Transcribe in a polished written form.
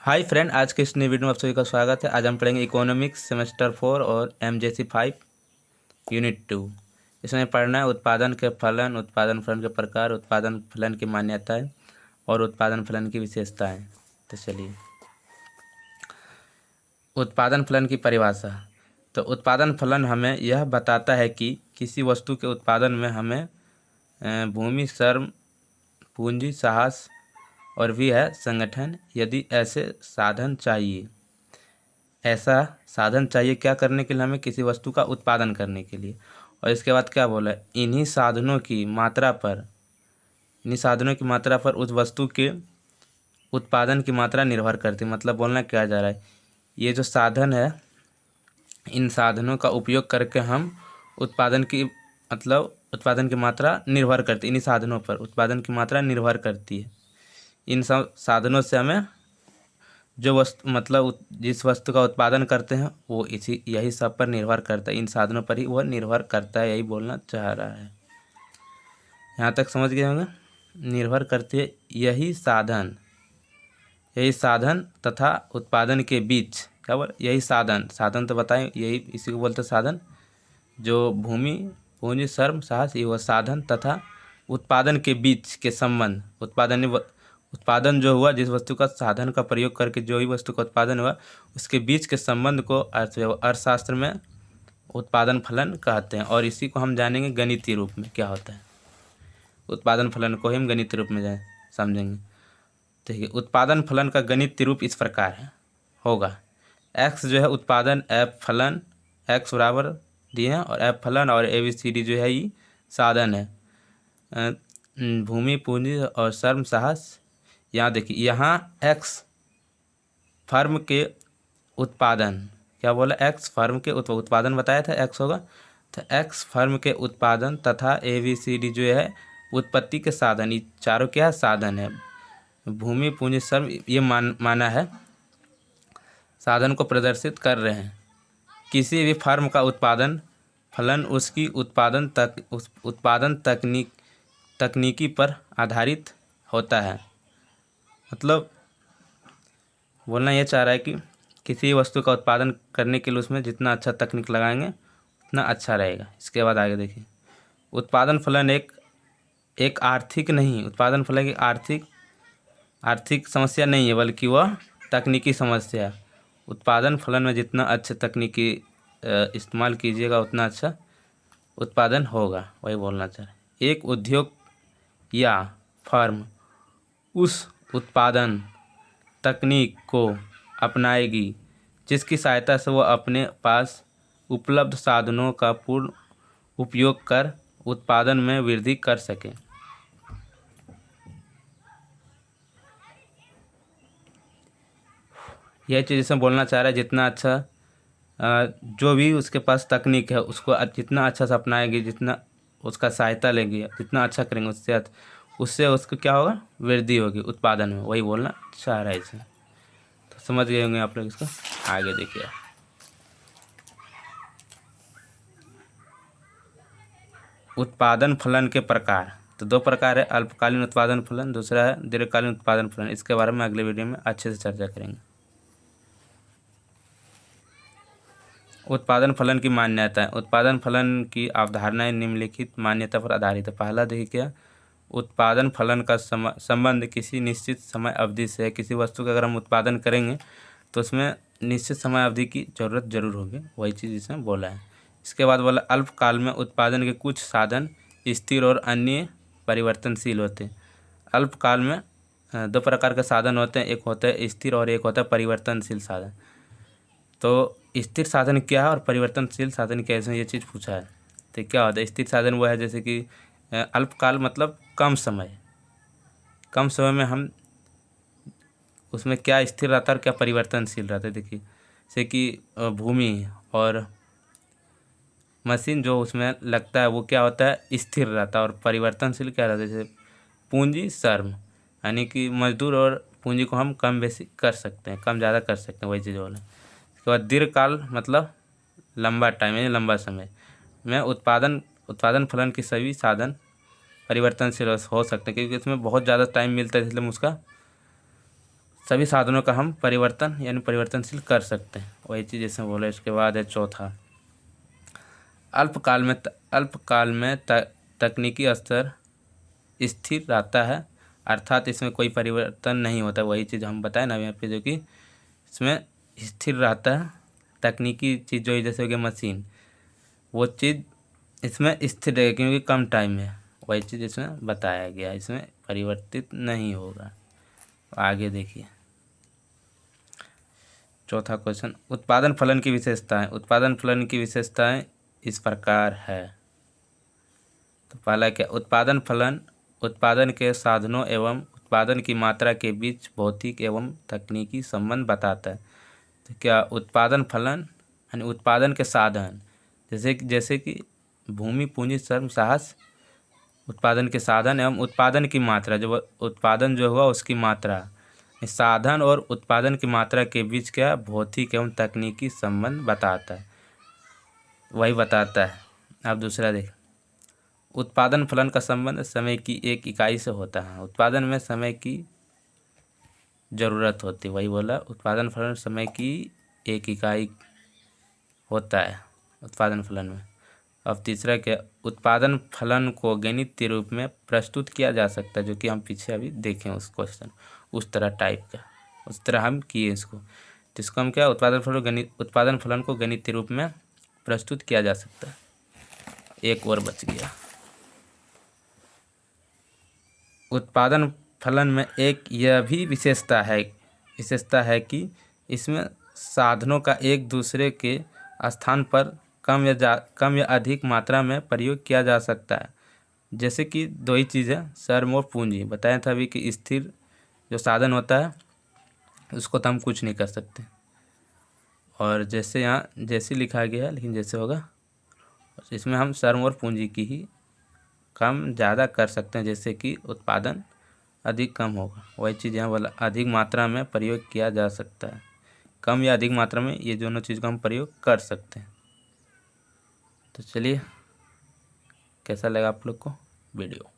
Hi friend, आज के इस नई वीडियो में आप सभी का स्वागत है। आज हम पढ़ेंगे इकोनॉमिक्स सेमेस्टर 4 और एमजेसी 5 यूनिट 2। इसमें पढ़ना है उत्पादन के फलन, उत्पादन फलन के प्रकार, उत्पादन फलन की मान्यताएं और उत्पादन फलन की विशेषताएं। तो चलिए, उत्पादन फलन की परिभाषा। तो उत्पादन फलन हमें यह बताता है कि किसी वस्तु के उत्पादन में हमें भूमि, श्रम, पूंजी, साहस और भी है संगठन, यदि ऐसा साधन चाहिए क्या करने के लिए, हमें किसी वस्तु का उत्पादन करने के लिए। और इसके बाद क्या बोला, इन्हीं साधनों की मात्रा पर उस वस्तु के उत्पादन की मात्रा निर्भर करती है। मतलब बोलना क्या जा रहा है, ये जो साधन है, इन साधनों का उपयोग करके हम उत्पादन की मात्रा निर्भर करती है। इन्हीं साधनों पर उत्पादन की मात्रा निर्भर करती है। इन सब साधनों से हमें जो वस्तु जिस वस्तु का उत्पादन करते हैं वो यही सब पर निर्भर करता है। इन साधनों पर ही वह निर्भर करता है, यही बोलना चाह रहा है। यहाँ तक समझ गए होंगे। निर्भर करती है यही साधन तथा उत्पादन के बीच। क्या बोल, यही साधन तो बताएं, यही इसी को बोलते साधन। जो भूमि, पूंजी, श्रम, साहस, ये वह साधन तथा उत्पादन के बीच के संबंध। उत्पादन जो हुआ, जिस वस्तु का साधन का प्रयोग करके जो ही वस्तु का उत्पादन हुआ, उसके बीच के संबंध को अर्थशास्त्र में उत्पादन फलन कहते हैं। और इसी को हम जानेंगे गणितीय रूप में क्या होता है। उत्पादन फलन को ही हम गणितीय रूप में समझेंगे। देखिए, उत्पादन फलन का गणितीय रूप इस प्रकार होगा। एक्स जो है उत्पादन, एफ फलन, एक्स बराबर दिए हैं, और एफ फलन और ABCD जो है ये साधन है। भूमि, पूंजी और श्रम, साहस। यहाँ देखिए, यहाँ एक्स फर्म के उत्पादन, क्या बोला, एक्स फर्म के उत्पादन बताया था, एक्स होगा। तो एक्स फर्म के उत्पादन तथा ABCD जो है उत्पत्ति के साधन। ये चारों क्या साधन है, भूमि, पूंजी, श्रम, ये माना है साधन को प्रदर्शित कर रहे हैं। किसी भी फर्म का उत्पादन फलन उसकी उत्पादन तकनीकी पर आधारित होता है। मतलब बोलना ये चाह रहा है कि किसी वस्तु का उत्पादन करने के लिए उसमें जितना अच्छा तकनीक लगाएंगे उतना अच्छा रहेगा। इसके बाद आगे देखिए, उत्पादन फलन एक आर्थिक नहीं, उत्पादन फलन एक आर्थिक समस्या नहीं है, बल्कि वह तकनीकी समस्या है। उत्पादन फलन में जितना अच्छा तकनीकी इस्तेमाल कीजिएगा उतना अच्छा उत्पादन होगा, वही बोलना चाह रहे हैं। एक उद्योग या फर्म उस उत्पादन तकनीक को अपनाएगी जिसकी सहायता से वह अपने पास उपलब्ध साधनों का पूर्ण उपयोग कर उत्पादन में वृद्धि कर सके। यह चीज़ इसमें बोलना चाह रहा है, जितना अच्छा जो भी उसके पास तकनीक है उसको जितना अच्छा से अपनाएगी, जितना उसका सहायता लेंगे, जितना अच्छा करेंगे, उससे उसको क्या होगा, वृद्धि होगी उत्पादन में, वही बोलना चाह रहा है इसमें। तो समझ गए होंगे आप लोग इसको। आगे देखिए, उत्पादन फलन के प्रकार। तो दो प्रकार है, अल्पकालीन उत्पादन फलन, दूसरा है दीर्घकालीन उत्पादन फलन। इसके बारे में अगले वीडियो में अच्छे से चर्चा करेंगे। उत्पादन फलन की मान्यता है। उत्पादन फलन की अवधारणाएं निम्नलिखित मान्यता पर आधारित है। पहला देखिए क्या, उत्पादन फलन का संबंध किसी निश्चित समय अवधि से है। किसी वस्तु का अगर हम उत्पादन करेंगे तो उसमें निश्चित समय अवधि की जरूरत जरूर होगी, वही चीज़ इसमें बोला है। इसके बाद बोला, अल्पकाल में उत्पादन के कुछ साधन स्थिर और अन्य परिवर्तनशील होते हैं। अल्पकाल में दो प्रकार के साधन होते हैं, एक होता है स्थिर और एक होता है परिवर्तनशील साधन। तो स्थिर साधन क्या है और परिवर्तनशील साधन क्या है, इसमें ये चीज़ पूछा है। तो क्या होता है, स्थिर साधन वो है जैसे कि अल्पकाल मतलब कम समय में हम उसमें क्या स्थिर रहता है और क्या परिवर्तनशील रहता है। देखिए, जैसे कि भूमि और मशीन जो उसमें लगता है वो क्या होता है, स्थिर रहता है। और परिवर्तनशील क्या रहता है, जैसे पूंजी, श्रम, यानी कि मजदूर और पूंजी को हम कम बेसी कर सकते हैं, कम ज़्यादा कर सकते हैं, वही चीज़ बोला। उसके बाद दीर्घकाल मतलब लंबा टाइम, यानी लंबा समय में उत्पादन फलन के सभी साधन परिवर्तनशील हो सकते हैं, क्योंकि इसमें बहुत ज़्यादा टाइम मिलता है, इसलिए हम उसका सभी साधनों का हम परिवर्तन यानी परिवर्तनशील कर सकते हैं, वही चीज़ इसमें बोला। इसके बाद है चौथा, अल्पकाल में तकनीकी स्तर स्थिर रहता है, अर्थात इसमें कोई परिवर्तन नहीं होता। वही चीज़ हम बताएं ना यहाँ पे, जो कि इसमें स्थिर रहता है। तकनीकी चीज़ जो जैसे हो गया मशीन, वो चीज़ इसमें स्थिर रहेगी क्योंकि कम टाइम है। वही चीज़ इसमें बताया गया, इसमें परिवर्तित नहीं होगा। आगे देखिए चौथा क्वेश्चन, उत्पादन फलन की विशेषताएं। उत्पादन फलन की विशेषताएं इस प्रकार है। तो पहला क्या, उत्पादन फलन उत्पादन के साधनों एवं उत्पादन की मात्रा के बीच भौतिक एवं तकनीकी संबंध बताता है। तो क्या उत्पादन फलन यानी उत्पादन के साधन, जैसे कि भूमि, पूंजी, श्रम, साहस, उत्पादन के साधन एवं उत्पादन की मात्रा, जो उत्पादन जो हुआ उसकी मात्रा, इस साधन और उत्पादन की मात्रा के बीच क्या भौतिक एवं तकनीकी संबंध बताता है, वही बताता है। अब दूसरा देख, उत्पादन फलन का संबंध समय की एक इकाई से होता है। उत्पादन में समय की ज़रूरत होती है, वही बोला, उत्पादन फलन समय की एक इकाई होता है उत्पादन फलन में। अब तीसरा क्या, उत्पादन फलन को गणितीय रूप में प्रस्तुत किया जा सकता है, जो कि हम पीछे अभी देखें उस क्वेश्चन, उस तरह टाइप का, उस तरह हम किए इसको। तो इसको हम क्या, उत्पादन फलन को गणितीय रूप में प्रस्तुत किया जा सकता है। एक और बच गया, उत्पादन फलन में एक यह भी विशेषता है कि इसमें साधनों का एक दूसरे के स्थान पर कम या अधिक मात्रा में प्रयोग किया जा सकता है। जैसे कि दो ही चीज़ें, श्रम और पूंजी, बताया था अभी कि स्थिर जो साधन होता है उसको तो हम कुछ नहीं कर सकते, और जैसे यहाँ जैसे लिखा गया है, लेकिन जैसे होगा इसमें हम श्रम और पूंजी की ही कम ज़्यादा कर सकते हैं, जैसे कि उत्पादन अधिक कम होगा। वही चीज़ यहाँ बोला, अधिक मात्रा में प्रयोग किया जा सकता है, कम या अधिक मात्रा में ये दोनों चीज़ का हम प्रयोग कर सकते हैं। तो चलिए, कैसा लगा आप लोग को वीडियो?